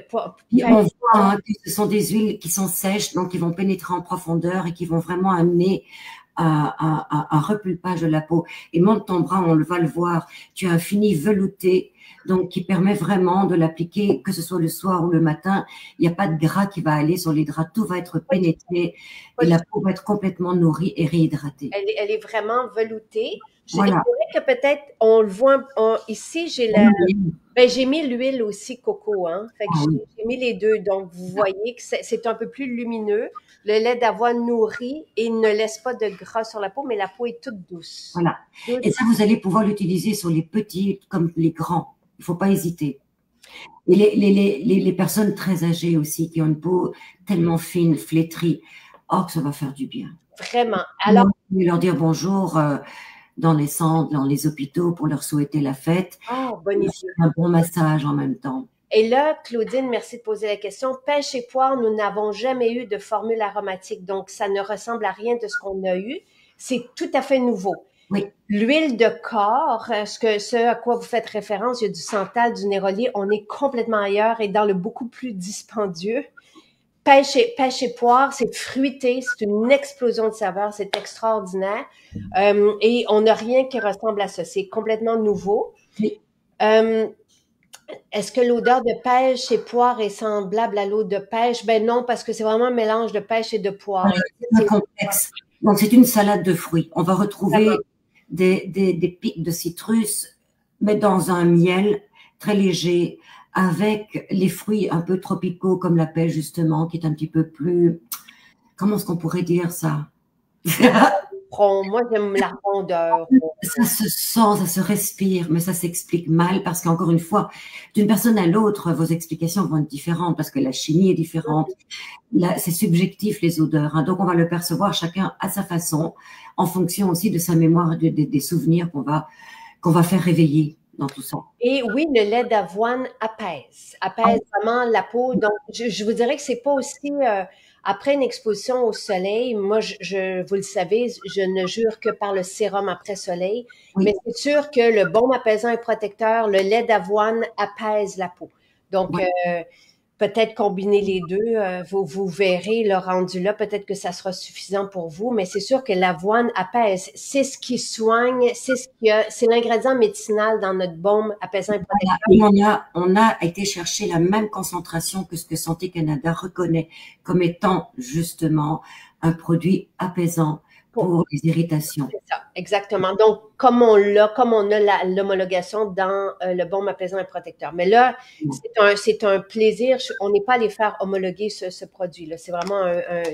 Puis pêche. on voit hein, que ce sont des huiles qui sont sèches, donc qui vont pénétrer en profondeur et qui vont vraiment amener un repulpage de la peau. Et monte ton bras, on va le voir, tu as un fini velouté, donc qui permet vraiment de l'appliquer, que ce soit le soir ou le matin. Il n'y a pas de gras qui va aller sur les draps, tout va être pénétré et la peau va être complètement nourrie et réhydratée. Elle est vraiment veloutée. Je dirais Voilà. que peut-être on le voit ici, j'ai mis l'huile aussi coco, hein. Fait que Ah oui, j'ai mis les deux. Donc, vous voyez que c'est un peu plus lumineux. Le lait d'avoine nourrit et il ne laisse pas de gras sur la peau, mais la peau est toute douce. voilà. Et Douce. ça, vous allez pouvoir l'utiliser sur les petits comme les grands. Il ne faut pas hésiter. Et les personnes très âgées aussi, qui ont une peau tellement fine, flétrie, oh, que ça va faire du bien. Vraiment. Alors, Et leur dire bonjour dans les centres, dans les hôpitaux pour leur souhaiter la fête. bonne Et idée. un bon massage en même temps. Et là, Claudine, merci de poser la question. Pêche et poire, nous n'avons jamais eu de formule aromatique, donc ça ne ressemble à rien de ce qu'on a eu. C'est tout à fait nouveau. Oui, L'huile de corps, ce à quoi vous faites référence, il y a du santal, du néroli, on est complètement ailleurs et dans le beaucoup plus dispendieux. Pêche et poire, c'est fruité, c'est une explosion de saveurs, c'est extraordinaire. Et on n'a rien qui ressemble à ça, c'est complètement nouveau. oui. Euh, Est-ce que l'odeur de pêche et poire est semblable à l'eau de pêche? Ben non, parce que c'est vraiment un mélange de pêche et de poire. C'est un complexe. Donc, c'est une salade de fruits. On va retrouver des pics de citrus, mais dans un miel très léger, avec les fruits un peu tropicaux, comme la pêche, justement, qui est un petit peu plus, comment est-ce qu'on pourrait dire ça? Moi, j'aime la rondeur. Ça se sent, ça se respire, mais ça s'explique mal parce qu'encore une fois, d'une personne à l'autre, vos explications vont être différentes parce que la chimie est différente. Là, c'est subjectif les odeurs, hein, donc on va le percevoir chacun à sa façon, en fonction aussi de sa mémoire, des souvenirs qu'on va faire réveiller dans tout ça. Et oui, le lait d'avoine apaise vraiment la peau. Donc, je vous dirais que c'est pas aussi après une exposition au soleil. Moi, vous le savez, je ne jure que par le sérum après soleil. Mais Oui, c'est sûr que le baume apaisant et protecteur, le lait d'avoine apaise la peau. Donc, ouais. peut-être combiner les deux, vous verrez le rendu là, peut-être que ça sera suffisant pour vous, mais c'est sûr que l'avoine apaise. C'est ce qui soigne, c'est l'ingrédient médicinal dans notre baume apaisant et protecteur. Et on a été chercher la même concentration que ce que Santé Canada reconnaît comme étant justement un produit apaisant pour les irritations. C'est ça, exactement. Donc, comme on a l'homologation dans le baume apaisant et protecteur. Mais là, c'est un plaisir. On n'est pas allé faire homologuer ce produit-là. C'est vraiment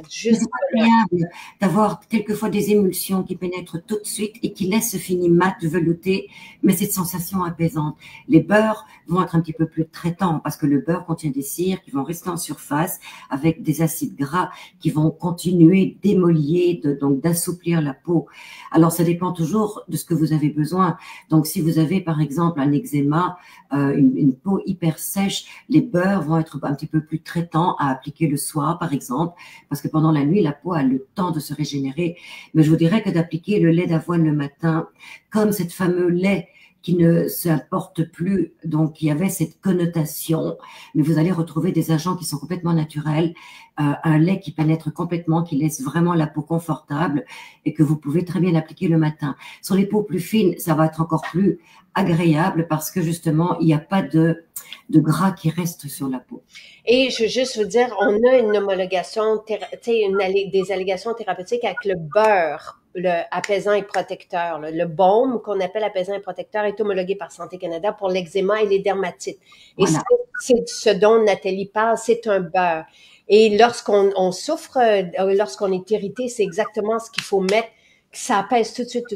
juste. C'est agréable d'avoir quelquefois des émulsions qui pénètrent tout de suite et qui laissent ce fini mat, velouté, mais cette sensation apaisante. Les beurres vont être un petit peu plus traitants parce que le beurre contient des cires qui vont rester en surface avec des acides gras qui vont continuer d'émolier, donc d'assouplir la peau. Alors, ça dépend toujours de ce que vous avez besoin. Donc, si vous avez, par exemple, un eczéma, une peau hyper sèche, les beurres vont être un petit peu plus traitants à appliquer le soir, par exemple, parce que pendant la nuit, la peau a le temps de se régénérer. Mais je vous dirais que d'appliquer le lait d'avoine le matin, comme cette fameux lait qui ne s'importe plus, donc il y avait cette connotation, mais vous allez retrouver des agents qui sont complètement naturels, un lait qui pénètre complètement, qui laisse vraiment la peau confortable et que vous pouvez très bien appliquer le matin. Sur les peaux plus fines, ça va être encore plus agréable parce que justement, il n'y a pas de gras qui reste sur la peau. Et je veux juste vous dire, on a une homologation, des allégations thérapeutiques avec le beurre, le apaisant et protecteur. Le baume qu'on appelle apaisant et protecteur est homologué par Santé Canada pour l'eczéma et les dermatites. Et voilà. C'est ce dont Nathalie parle, c'est un beurre. Et lorsqu'on souffre, lorsqu'on est irrité, c'est exactement ce qu'il faut mettre. Ça apaise tout de suite.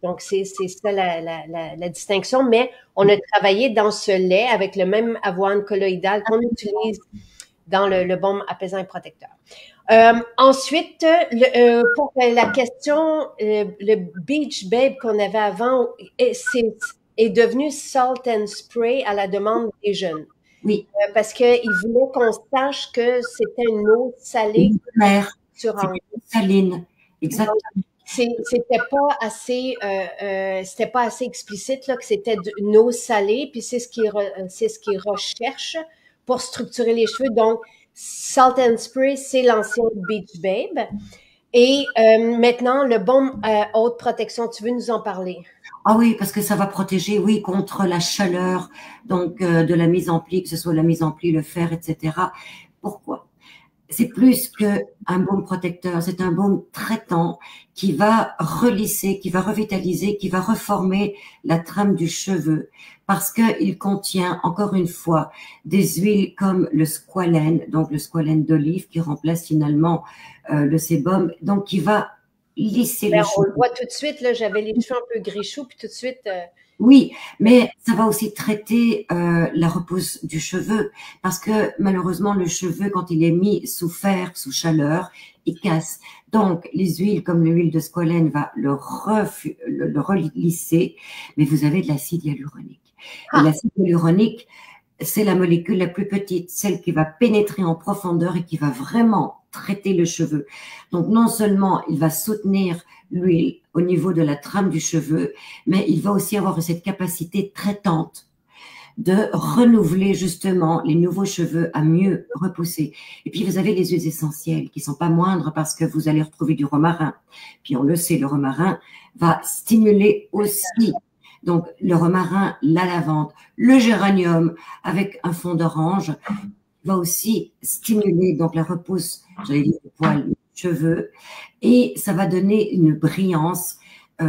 Donc, c'est ça la distinction. Mais on a travaillé dans ce lait avec le même avoine colloïdale qu'on utilise dans le baume apaisant et protecteur. Ensuite, pour la question, le Beach Babe qu'on avait avant est devenu Salt and Spray à la demande des jeunes. Oui. Parce qu'ils voulaient qu'on sache que c'était une eau salée. Saline, exactement. C'était pas assez explicite là que c'était une eau salée, puis c'est ce qu'ils recherchent pour structurer les cheveux. Donc Salt and Spray, c'est l'ancien Beach Babe. Et maintenant le baume haute protection, tu veux nous en parler? Ah oui, parce que ça va protéger, oui, contre la chaleur, donc de la mise en pli, que ce soit la mise en pli, le fer, etc. Pourquoi? C'est plus qu'un baume protecteur, c'est un baume traitant qui va relisser, qui va revitaliser, qui va reformer la trame du cheveu parce qu'il contient, encore une fois, des huiles comme le squalène, donc le squalène d'olive qui remplace finalement le sébum, donc qui va lisser les cheveux. On le voit tout de suite, là, j'avais les cheveux un peu gris-choux, puis tout de suite... Oui, mais ça va aussi traiter la repousse du cheveu parce que malheureusement le cheveu quand il est mis sous fer, sous chaleur, il casse. Donc les huiles comme l'huile de squalène va le relisser, mais vous avez de l'acide hyaluronique. Et l'acide hyaluronique, c'est la molécule la plus petite, celle qui va pénétrer en profondeur et qui va vraiment traiter le cheveu. Donc non seulement il va soutenir l'huile au niveau de la trame du cheveu, mais il va aussi avoir cette capacité traitante de renouveler justement les nouveaux cheveux à mieux repousser. Et puis vous avez les huiles essentielles qui sont pas moindres parce que vous allez retrouver du romarin. Puis on le sait, le romarin va stimuler aussi. Donc le romarin, la lavande, le géranium avec un fond d'orange va aussi stimuler donc la repousse, j'allais dire, du poil, des cheveux, et ça va donner une brillance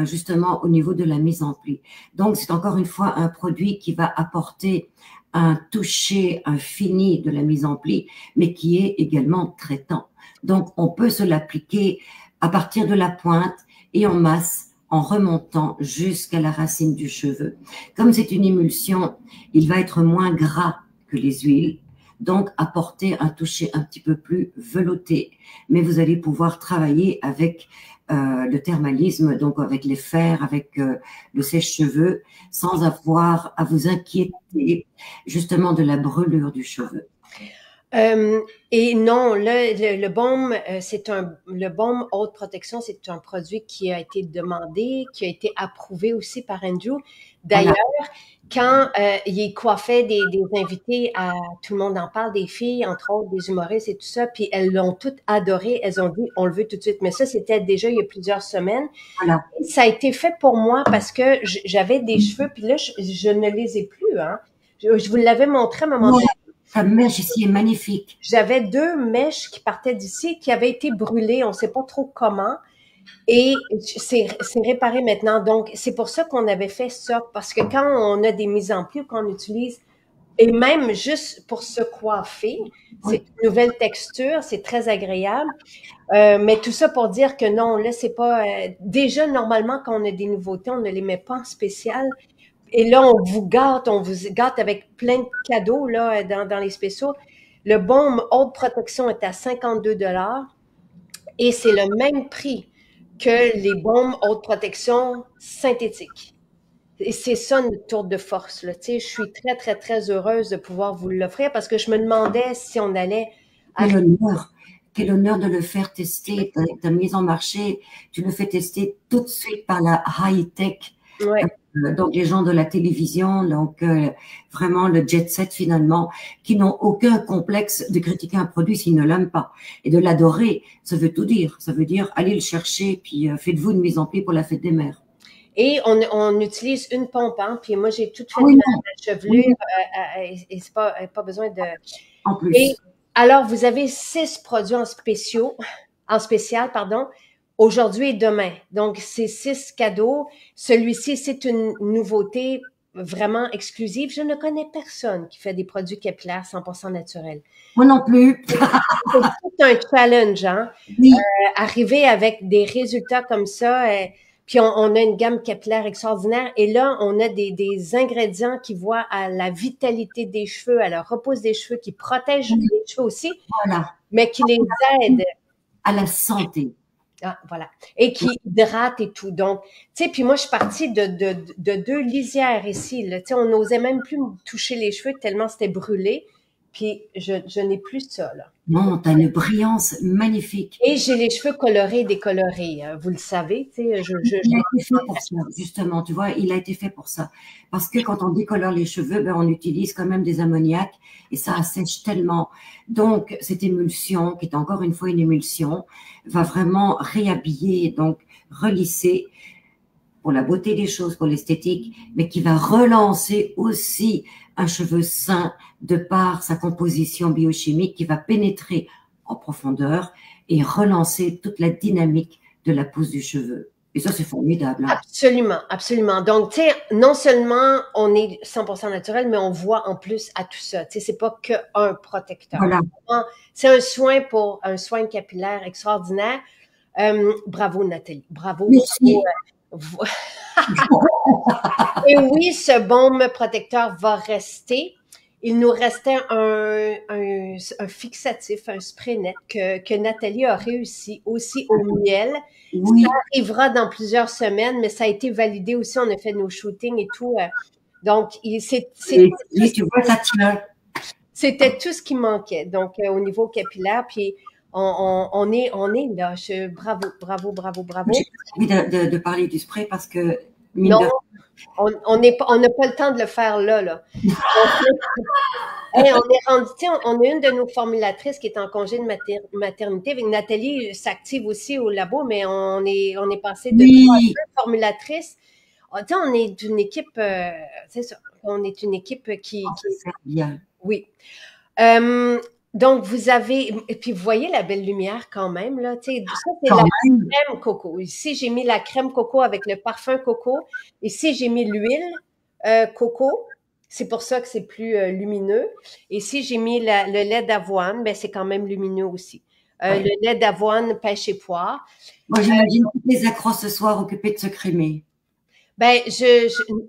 justement au niveau de la mise en pli. Donc c'est encore une fois un produit qui va apporter un toucher, un fini de la mise en pli, mais qui est également traitant. Donc on peut se l'appliquer à partir de la pointe et en masse, en remontant jusqu'à la racine du cheveu. Comme c'est une émulsion, il va être moins gras que les huiles, donc apporter un toucher un petit peu plus velouté. Mais vous allez pouvoir travailler avec le thermalisme, donc avec les fers, avec le sèche-cheveux, sans avoir à vous inquiéter justement de la brûlure du cheveu. Et non, le baume, le baume haute protection, c'est un produit qui a été demandé, qui a été approuvé aussi par Andrew. D'ailleurs, quand il coiffait des invités, tout le monde en parle, des filles, entre autres, des humoristes et tout ça, puis elles l'ont toutes adoré. Elles ont dit, on le veut tout de suite. Mais ça, c'était déjà il y a plusieurs semaines. Voilà. Ça a été fait pour moi parce que j'avais des cheveux, puis là, je ne les ai plus. Hein. Je vous l'avais montré à un moment donné. Ta mèche ici est magnifique. J'avais 2 mèches qui partaient d'ici, qui avaient été brûlées, on ne sait pas trop comment. Et c'est réparé maintenant. Donc, c'est pour ça qu'on avait fait ça, parce que quand on a des mises en pli, qu'on utilise, et même juste pour se coiffer, c'est Oui. une nouvelle texture, c'est très agréable. Mais tout ça pour dire que non, là, c'est pas... déjà, normalement, quand on a des nouveautés, on ne les met pas en spécial. Et là, on vous gâte avec plein de cadeaux là, dans les spéciaux. Le baume haute protection est à 52 $ et c'est le même prix que les baumes haute protection synthétiques. Et c'est ça notre tour de force. Là. Tu sais, je suis très, très, très heureuse de pouvoir vous l'offrir parce que je me demandais si on allait Quel arriver. honneur, quel honneur de le faire tester, ta mise en marché, tu le fais tester tout de suite par la high-tech, Ouais. donc les gens de la télévision, donc vraiment le jet set finalement, qui n'ont aucun complexe de critiquer un produit s'ils ne l'aiment pas. Et de l'adorer, ça veut tout dire. Ça veut dire allez le chercher, puis faites-vous une mise en pli pour la fête des mères. Et on utilise une pompe, hein, puis moi, j'ai tout Ah fait oui, ma non, chevelure oui, et c'est pas besoin de... en Et plus. alors, vous avez 6 produits en spécial, pardon, aujourd'hui et demain. Donc, c'est 6 cadeaux. Celui-ci, c'est une nouveauté vraiment exclusive. Je ne connais personne qui fait des produits capillaires 100% naturels. Moi non plus. C'est tout un challenge, hein? Oui, Arriver avec des résultats comme ça, puis on a une gamme capillaire extraordinaire. Et là, on a des ingrédients qui voient à la vitalité des cheveux, à la repousse des cheveux, qui protègent oui, les cheveux aussi, voilà, mais qui les aident. à la santé. Ah, voilà. Et qui hydratent et tout. Donc, tu sais, puis moi, je suis partie de 2 lisières ici. Là. Tu sais, on n'osait même plus me toucher les cheveux tellement c'était brûlé. Puis, je n'ai plus ça, là. Non, tu as une brillance magnifique. Et j'ai les cheveux colorés, décolorés. Vous le savez, tu sais, Il a été fait pour ça, justement, tu vois, il a été fait pour ça. Parce que quand on décolore les cheveux, ben, on utilise quand même des ammoniacs et ça assèche tellement. Donc, cette émulsion, qui est encore une fois une émulsion, va vraiment réhabiller, donc relisser pour la beauté des choses, pour l'esthétique, mais qui va relancer aussi un cheveu sain de par sa composition biochimique qui va pénétrer en profondeur et relancer toute la dynamique de la pousse du cheveu. Et ça, c'est formidable. Hein. absolument, absolument. Donc, tu sais, non seulement on est 100% naturel, mais on voit en plus à tout ça. Tu sais, c'est pas que un protecteur. Voilà. C'est un soin capillaire extraordinaire. Bravo, Nathalie. Bravo, bravo. Merci. Et oui, ce baume protecteur va rester. Il nous restait un fixatif, un spray net que Nathalie a réussi aussi au miel. Ça Oui. arrivera dans plusieurs semaines, mais ça a été validé aussi. On a fait nos shootings et tout. Donc, Et tu vois, ça tient. c'était tout ce qui manquait. Donc, au niveau capillaire, puis on est là. Bravo, bravo, bravo, bravo. J'ai envie de parler du spray parce que, mine Non, de on n'a pas le temps de le faire là, là. Hey, on est rendu, tu sais, on a une de nos formulatrices qui est en congé de maternité. Avec Nathalie s'active aussi au labo, mais on est passé de 3 à oui, 2 formulatrices. Tu sais, on est une équipe, c'est ça, on est une équipe qui c'est bien. oui. Euh, donc, vous avez, et puis vous voyez la belle lumière quand même, là, tu sais, ça, c'est Quand la même. crème coco. Ici, j'ai mis la crème coco avec le parfum coco. Ici, j'ai mis l'huile coco. C'est pour ça que c'est plus lumineux. Ici, j'ai mis le lait d'avoine. Ben, c'est quand même lumineux aussi. Ouais. Le lait d'avoine, pêche et poire. Moi, j'imagine toutes les accros ce soir occupés de se crémer. Ben,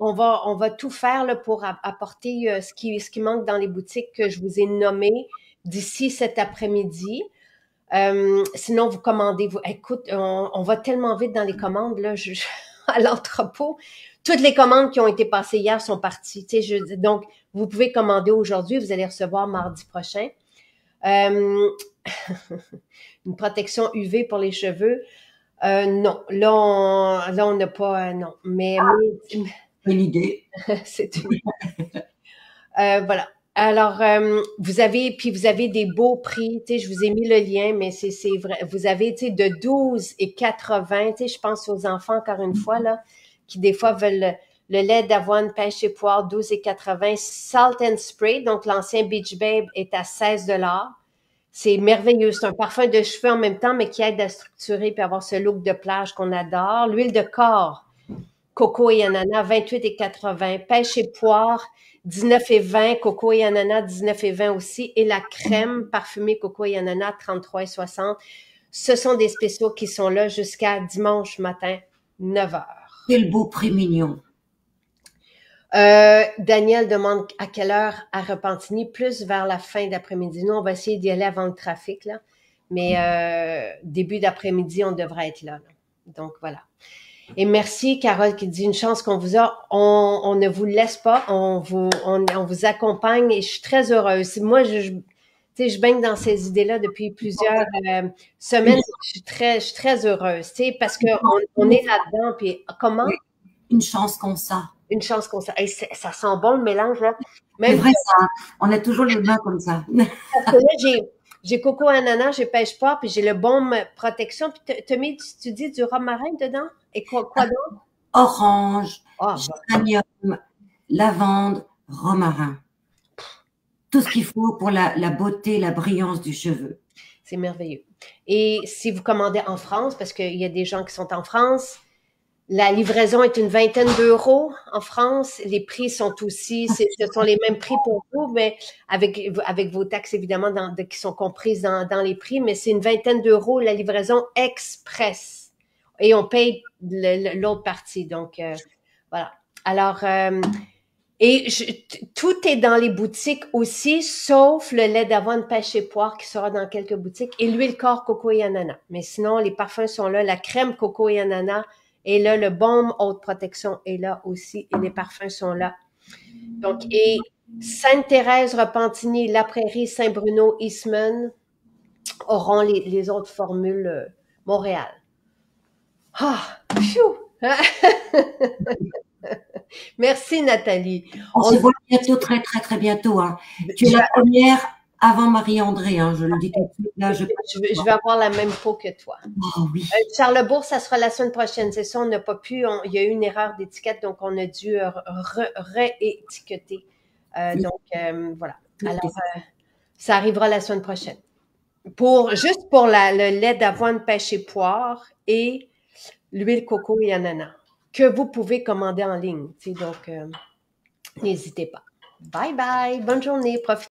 on va tout faire là, pour apporter ce qui manque dans les boutiques que je vous ai nommées d'ici cet après-midi. Sinon, vous commandez, écoute, on va tellement vite dans les commandes, là, à l'entrepôt. Toutes les commandes qui ont été passées hier sont parties. Tu sais, donc, vous pouvez commander aujourd'hui, vous allez recevoir mardi prochain. Euh, une protection UV pour les cheveux. Non, là, on n'a pas, non. Bonne idée. C'est une... voilà. Alors, vous avez des beaux prix, tu sais, je vous ai mis le lien, mais c'est vrai, vous avez, tu sais, de 12 et 80, tu sais, je pense aux enfants, encore une fois, là, qui des fois veulent le lait d'avoine, pêche et poire, 12 et 80, Salt and Spray, donc l'ancien Beach Babe est à 16 $. C'est merveilleux. C'est un parfum de cheveux en même temps, mais qui aide à structurer puis avoir ce look de plage qu'on adore. L'huile de corps, coco et ananas, 28,80. Pêche et poire, 19,20. Coco et ananas, 19,20 aussi. Et la crème parfumée coco et ananas, 33,60. Ce sont des spéciaux qui sont là jusqu'à dimanche matin, 9 heures. Quel beau prix mignon. Daniel demande à quelle heure à Repentigny, plus vers la fin d'après-midi. Nous, on va essayer d'y aller avant le trafic, là. Mais début d'après-midi, on devrait être là. Donc, voilà. Et merci, Carole, qui dit une chance qu'on vous a. On ne vous laisse pas, on vous accompagne et je suis très heureuse. Moi, tu sais, je baigne dans ces idées-là depuis plusieurs semaines. Je suis très heureuse, tu sais, parce qu'on est là-dedans. Puis comment? Une chance qu'on ça. Une chance qu'on ça. Hey, ça sent bon le mélange, là. C'est vrai, ça. On a toujours les mains comme ça. Parce que là, j'ai coco ananas, j'ai pêche pas, puis j'ai le baume protection. Puis t'as mis, tu dis du romarin dedans? Et quoi d'autre? Orange, Ah, géranium, lavande, romarin. Tout ce qu'il faut pour la beauté, la brillance du cheveu. c'est merveilleux. Et si vous commandez en France, parce qu'il y a des gens qui sont en France, la livraison est une vingtaine d'euros en France. Les prix sont aussi, ce sont les mêmes prix pour vous, mais avec vos taxes évidemment qui sont comprises dans les prix, mais c'est une vingtaine d'euros la livraison express. Et on paye l'autre partie. Donc, voilà. Alors, tout est dans les boutiques aussi, sauf le lait d'avoine pêche et poire qui sera dans quelques boutiques et l'huile corps coco et ananas. Mais sinon, les parfums sont là, la crème coco et ananas est là, le baume haute protection est là aussi et les parfums sont là. Donc, et Sainte-Thérèse, Repentigny, La Prairie, Saint-Bruno, Eastman auront les autres formules Montréal. Ah, pfiou! Merci, Nathalie. On se voit bientôt, très, très, très bientôt. Hein. Tu es la première avant Marie-André, hein, je le dis tout de suite. Là, je vais avoir la même peau que toi. Oh oui. Charlebourg, ça sera la semaine prochaine. C'est ça, on n'a pas pu. Il y a eu une erreur d'étiquette, donc on a dû réétiqueter. Voilà. Alors, ça arrivera la semaine prochaine. Juste pour le lait d'avoine pêche et poire et l'huile coco et ananas que vous pouvez commander en ligne. Donc, n'hésitez pas. Bye bye. Bonne journée. Profitez.